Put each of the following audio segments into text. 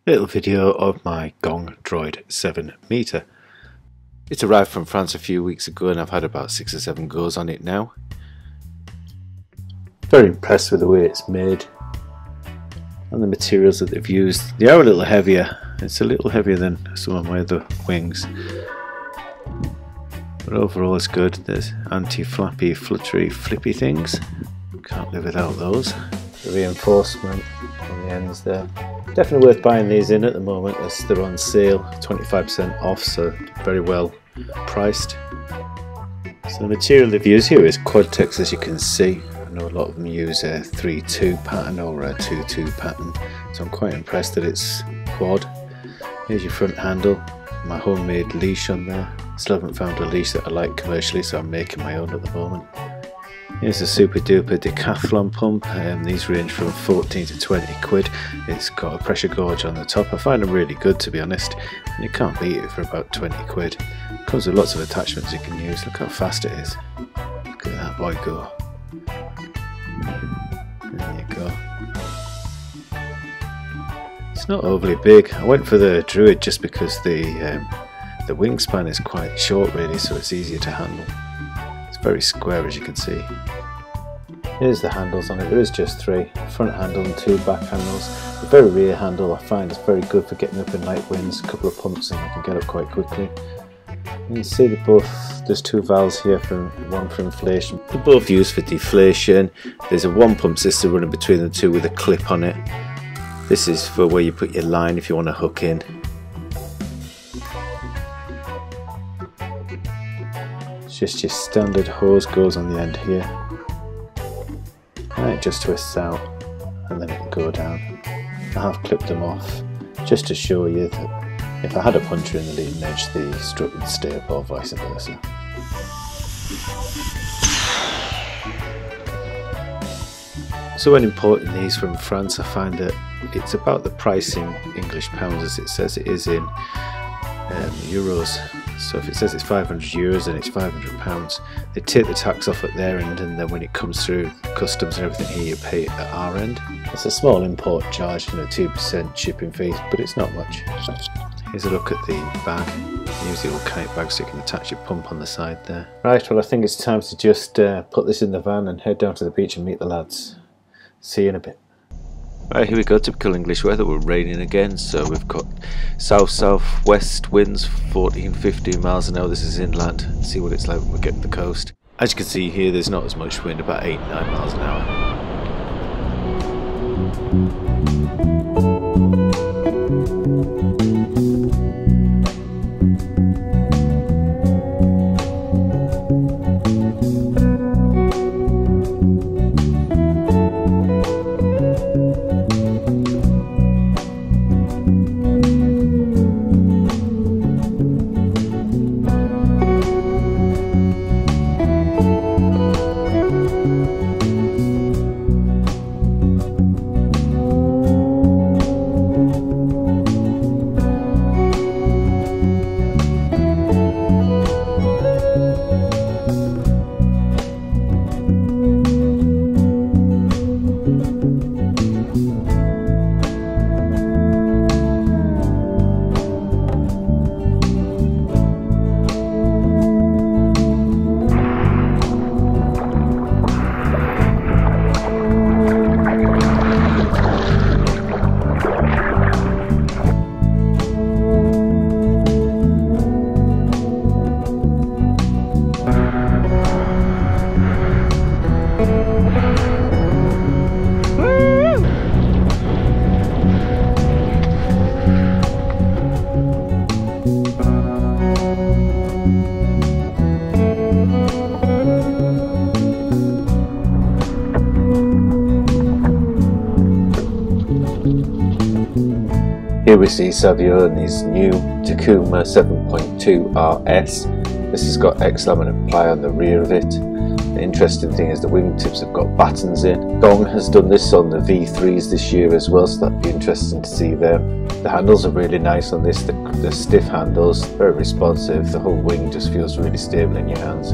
Little video of my Gong Droid 7 meter. It arrived from France a few weeks ago and I've had about 6 or 7 goes on it now. Very impressed with the way it's made and the materials that they've used. They are a little heavier. It's a little heavier than some of my other wings, but overall it's good. There's anti-flappy, fluttery, flippy things. Can't live without those. The reinforcement on the ends there. Definitely worth buying these in at the moment as they're on sale, 25% off, so very well priced. So the material they've used here is Quadtex, as you can see. I know a lot of them use a 3-2 pattern or a 2-2 pattern, so I'm quite impressed that it's quad. Here's your front handle, my homemade leash on there. Still haven't found a leash that I like commercially, so I'm making my own at the moment. Here's a super duper decathlon pump. These range from 14 to 20 quid. It's got a pressure gauge on the top. I find them really good, to be honest, and you can't beat it for about 20 quid. It comes with lots of attachments you can use. Look how fast it is. Look at that boy go. There you go. It's not overly big. I went for the Droid just because the wingspan is quite short really, so it's easier to handle. It's very square, as you can see. Here's the handles on it. There is just 3, front handle and 2 back handles. The very rear handle I find is very good for getting up in light winds. A couple of pumps and you can get up quite quickly. You can see that there's 2 valves here, one for inflation. They're both used for deflation. There's a 1 pump system running between the 2 with a clip on it. This is for where you put your line if you want to hook in. It's just your standard hose goes on the end here. And it just twists out and then it can go down. I have clipped them off just to show you that if I had a puncture in the leading edge, the strut would stay up or vice versa. So when importing these from France, I find that it's about the price in English pounds as it says it is in euros. So if it says it's 500 euros and it's 500 pounds, they take the tax off at their end, and then when it comes through customs and everything here, you pay it at our end. It's a small import charge, 2% shipping fee, but it's not much. Here's a look at the bag. Use the old kite bag so you can attach your pump on the side there. Right, well I think it's time to just put this in the van and head down to the beach and meet the lads. See you in a bit. Right, here we go, typical English weather. We're raining again, so we've got south-southwest winds, 14-15 miles an hour. This is inland. See what it's like when we get to the coast. As you can see here, there's not as much wind, about 8-9 miles an hour. Here we see Savio and his new Takuma 7.2 RS. This has got X-laminate ply on the rear of it. The interesting thing is the wingtips have got battens in. Gong has done this on the V3s this year as well, so that'd be interesting to see them. The handles are really nice on this, the stiff handles, very responsive. The whole wing just feels really stable in your hands.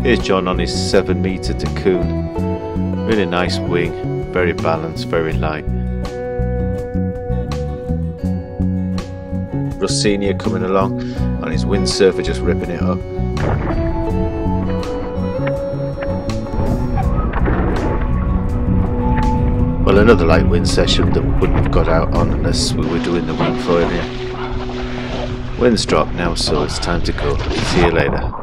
Here's John on his 7 meter Takuma. Really nice wing, very balanced, very light. Russ Senior coming along on his windsurfer, just ripping it up. Well, another light wind session that we wouldn't have got out on unless we were doing the wing foil here. Wind's dropped now, so it's time to go. See you later.